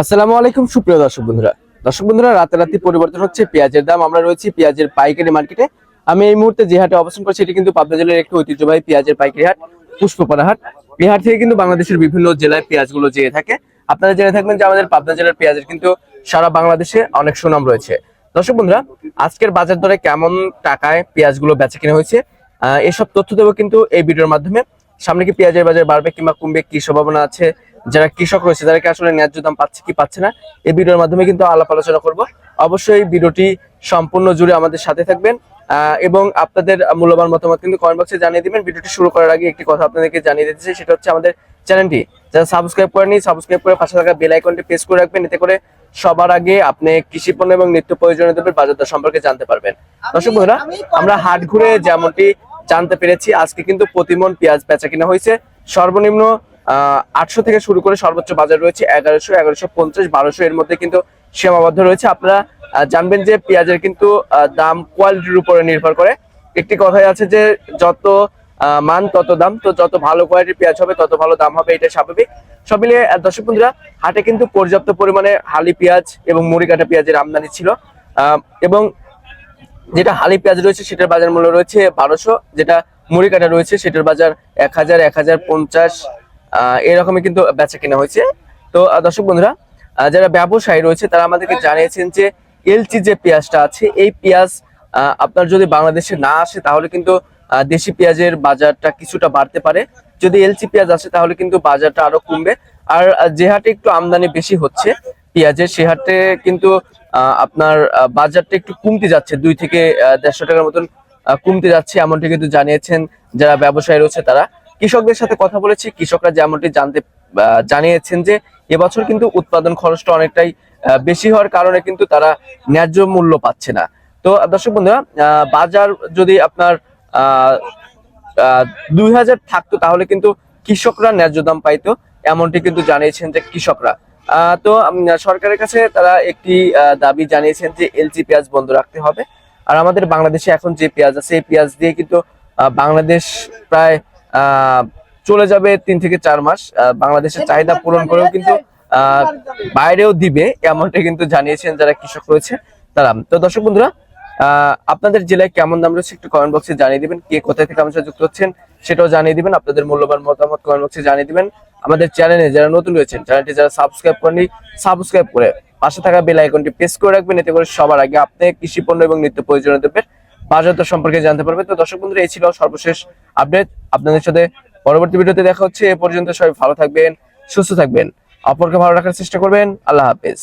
আসসালামু আলাইকুম সুপ্রিয় দর্শক বন্ধুরা রাতারাতি পরিবর্তন হচ্ছে পেঁয়াজের দাম। আমরা রয়েছি পেঁয়াজের পাইকারি মার্কেটে। আমি এই মুহূর্তে যে হাটে অবস্থান করছি এটি কিন্তু পাবনা জেলার একটি ঐতিহ্যবাহী পেঁয়াজের পাইকারি হাট, পুষ্পপাড়া হাট। এই হাট থেকে কিন্তু বাংলাদেশের বিভিন্ন জেলায় পেঁয়াজগুলো যেয়ে থাকে। আপনারা জেনে থাকবেন যে আমাদের পাবনা জেলার পেঁয়াজের কিন্তু সারা বাংলাদেশে অনেক সুনাম রয়েছে। দর্শক বন্ধুরা, আজকের বাজার দরে কেমন টাকায় পেঁয়াজগুলো বেচা কেনা হয়েছে এসব তথ্য দেবো কিন্তু এই ভিডিওর মাধ্যমে। সামনে কি পেঁয়াজের বাজার বাড়বে কিংবা কমবে, কি সম্ভাবনা আছে, যারা কৃষক রয়েছে তারা কি আসলে ন্যায্য দাম পাচ্ছে কি পাচ্ছে না, এই ভিডিওর মাধ্যমে কিন্তু আলাপ আলোচনা করব। অবশ্যই ভিডিওটি সম্পূর্ণ জুড়ে আমাদের সাথে থাকবেন এবং আপনাদের মূল্যবান মতামত কিন্তু কমেন্ট বক্সে জানিয়ে দিবেন। ভিডিওটি শুরু করার আগে একটি কথা আপনাদেরকে জানিয়ে দিতে চাই, সেটা হচ্ছে আমাদের চ্যানেলটি যারা সাবস্ক্রাইব করেনি সাবস্ক্রাইব করে পাশে থাকা বেল আইকনটি প্রেস করে রাখবেন। এতে করে সবার আগে আপনি কৃষি পণ্য এবং নিত্য প্রয়োজনীয় দ্রব্যের বাজার দর সম্পর্কে জানতে পারবেন। দর্শক বন্ধুরা, আমরা হাট ঘুরে যেমনটি জানতে পেরেছি আজকে কিন্তু প্রতিমন পেঁয়াজ বেচা কিনা হয়েছে সর্বনিম্ন 800 থেকে শুরু করে সর্বোচ্চ বাজার রয়েছে 1100, 1150, 1200 এর মধ্যে কিন্তু সীমাবদ্ধ রয়েছে। আপনারা জানবেন যে পেঁয়াজের কিন্তু দাম কোয়ালিটির উপরে নির্ভর করে। একটি কথাই আছে যে যত মান তত দাম, তো যত ভালো কোয়ালিটির পেঁয়াজ হবে তত ভালো দাম হবে, এটা স্বাভাবিক। সব মিলিয়ে দর্শক বন্ধুরা, হাটে কিন্তু পর্যাপ্ত পরিমাণে হালি পেঁয়াজ এবং মুড়ি কাটা পেঁয়াজের আমদানি ছিল এবং যেটা হালি পেঁয়াজ রয়েছে সেটার বাজার মূল্য রয়েছে 1200, যেটা মুড়ি কাটা রয়েছে সেটার বাজার 1000, 1050 এরকমই কিন্তু বেচা কেনা হয়েছে। তো দর্শক বন্ধুরা, যারা ব্যবসায়ী রয়েছে তারা আমাদেরকে জানিয়েছেন যে এলচি যে পেঁয়াজটা আছে এই পেঁয়াজ আপনার যদি বাংলাদেশে না আসে তাহলে কিন্তু দেশি পেঁয়াজের বাজারটা কিছুটা বাড়তে পারে। যদি এলচি পেঁয়াজ আসে তাহলে কিন্তু বাজারটা আরো কমবে। আর যে হাটে একটু আমদানি বেশি হচ্ছে পেঁয়াজের, সে হাটে কিন্তু আপনার বাজারটা একটু কমতে যাচ্ছে, 2 থেকে 150 টাকার মতন কমতে যাচ্ছে, এমনটি কিন্তু জানিয়েছেন যারা ব্যবসায়ী রয়েছে তারা। কৃষকদের সাথে কথা বলেছি, কৃষকরা যেমনটি জানিয়েছেন যে এবছর কিন্তু উৎপাদন খরচটা অনেকটাই বেশি হওয়ার কারণে কিন্তু তারা ন্যায্য মূল্য পাচ্ছে না। তো দর্শক বন্ধুরা, বাজার যদি আপনার 2000 থাকতো তাহলে কিন্তু কৃষকরা ন্যায্য দাম পাইতো, এমনটি কিন্তু জানিয়েছেন যে কৃষকরা। তো সরকারের কাছে তারা একটি দাবি জানিয়েছেন যে এলচি পেঁয়াজ বন্ধ রাখতে হবে। আর আমাদের বাংলাদেশে এখন যে পেঁয়াজ আছে এই পেঁয়াজ দিয়ে কিন্তু বাংলাদেশ প্রায় চলে যাবে 3 থেকে 4 মাস। বাংলাদেশের চাহিদা পূরণ করেও কিন্তু বাইরেও দিবে, এমনটা কিন্তু জানিয়েছেন যারা কৃষক রয়েছে তারা। তো দর্শক বন্ধুরা, আপনাদের জেলায় কেমন দাম রয়েছে একটু কমেন্ট বক্সে জানিয়ে দিবেন। কে কোথায় থেকে আমার সাথে যুক্ত হচ্ছেন সেটাও জানিয়ে দিবেন। আপনাদের মূল্যবান মতামত কমেন্ট বক্সে জানিয়ে দিবেন। আমাদের চ্যানেলে যারা নতুন রয়েছেন, চ্যানেলটি যারা সাবস্ক্রাইব করেনি সাবস্ক্রাইব করে পাশে থাকা বেল আইকনটি প্রেস করে রাখবেন। এতে করে সবার আগে আপনি কৃষি পণ্য এবং নিত্য প্রয়োজনীয় দ্রব্যের বাজার দর সম্পর্কে জানতে পারবেন। তো দর্শক বন্ধুরা, এই ছিল সর্বশেষ আপডেট। আপনাদের সাথে পরবর্তী ভিডিওতে দেখা হচ্ছে। এ পর্যন্ত সবাই ভালো থাকবেন, সুস্থ থাকবেন, অপরকে ভালো রাখার চেষ্টা করবেন। আল্লাহ হাফেজ।